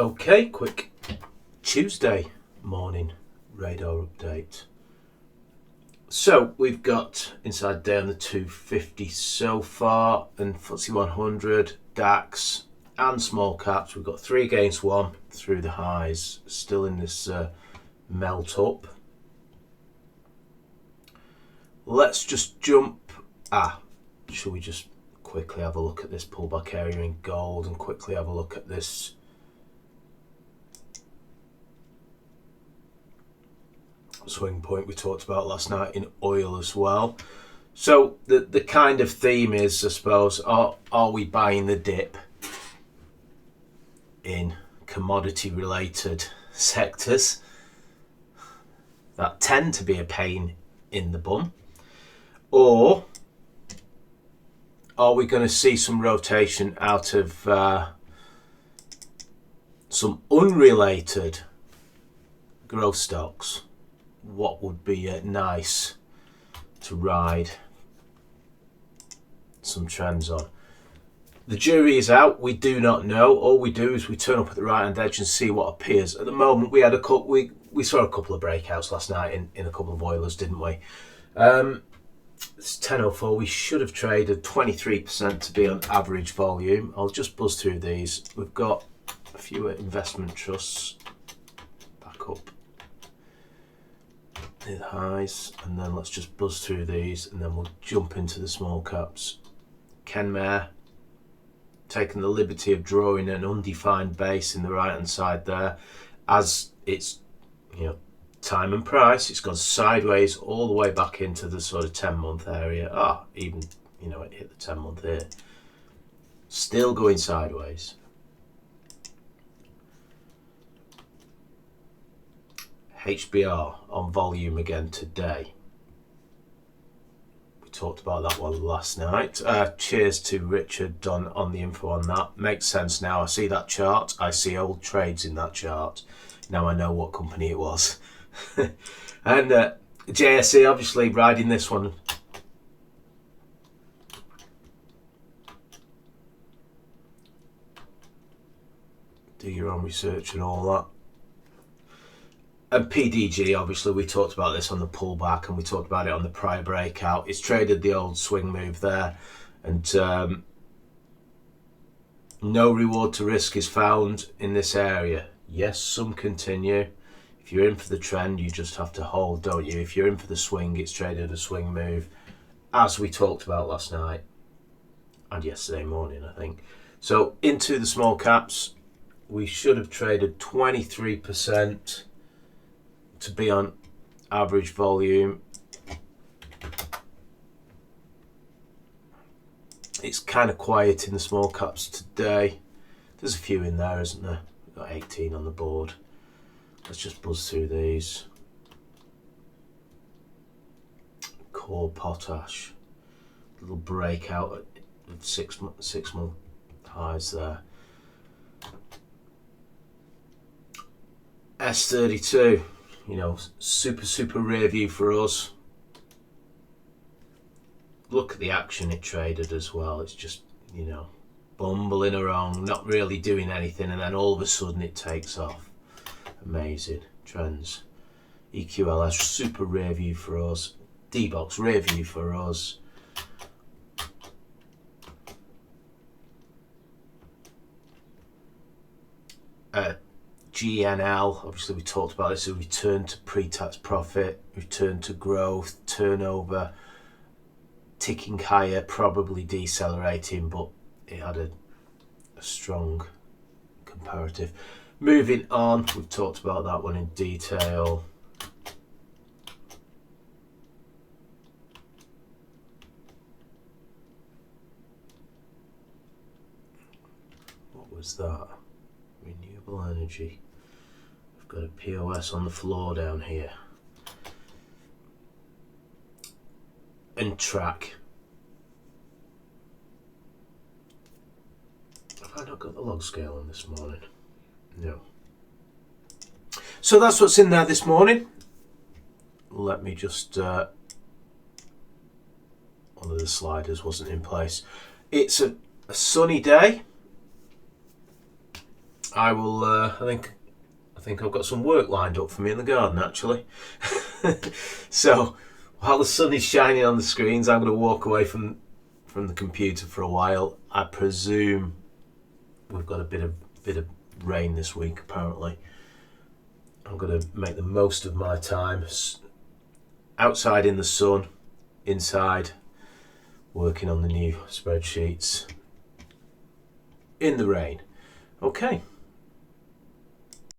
Okay, quick Tuesday morning radar update. So we've got inside day on the 250 so far, and FTSE 100, DAX and small caps. We've got 3 against 1 through the highs, still in this melt up. Let's just jump. Shall we just quickly have a look at this pullback area in gold and quickly have a look at this swing point we talked about last night in oil as well. So the kind of theme is, I suppose, are we buying the dip in commodity related sectors that tend to be a pain in the bum, or are we going to see some rotation out of some unrelated growth stocks? What would be nice to ride some trends on? The jury is out. We do not know. All we do is we turn up at the right hand edge and see what appears. At the moment, we had we saw a couple of breakouts last night in a couple of oilers, didn't we? It's 10:04. We should have traded 23% to be on average volume. I'll just buzz through these. We've got a few investment trusts back up near the highs, and then let's just buzz through these, and then we'll jump into the small caps. Kenmare, taking the liberty of drawing an undefined base in the right hand side there, as it's time and price. It's gone sideways all the way back into the sort of 10-month area. Even it hit the 10-month here. Still going sideways. HBR on volume again today. We talked about that one last night. Cheers to Richard on the info on that. Makes sense now. I see that chart. I see old trades in that chart. Now I know what company it was. And JSE obviously riding this one. Do your own research and all that. And PDG, obviously, we talked about this on the pullback and we talked about it on the prior breakout. It's traded the old swing move there, and no reward to risk is found in this area. Yes, some continue. If you're in for the trend, you just have to hold, don't you? If you're in for the swing, it's traded a swing move, as we talked about last night and yesterday morning, I think. So into the small caps, we should have traded 23% to be on average volume. It's kind of quiet in the small caps today. There's a few in there, isn't there? We've got 18 on the board. Let's just buzz through these. Core potash, little breakout at 6 month highs there. S32. Super rear view for us. Look at the action it traded as well. It's just, bumbling around, not really doing anything, and then all of a sudden it takes off. Amazing trends. EQLS, super rear view for us. D-Box, rear view for us. GNL, obviously we talked about this, a return to pre-tax profit, return to growth, turnover ticking higher, probably decelerating, but it had a strong comparative. Moving on, we've talked about that one in detail. What was that? Renewable energy. I've got a POS on the floor down here. And track. Have I not got the log scale on this morning? No. So that's what's in there this morning. Let me just... one of the sliders wasn't in place. It's a sunny day. I will. I think I've got some work lined up for me in the garden actually. So while the sun is shining on the screens, I'm going to walk away from the computer for a while. I presume we've got a bit of rain this week. Apparently, I'm going to make the most of my time outside in the sun, inside working on the new spreadsheets in the rain. Okay.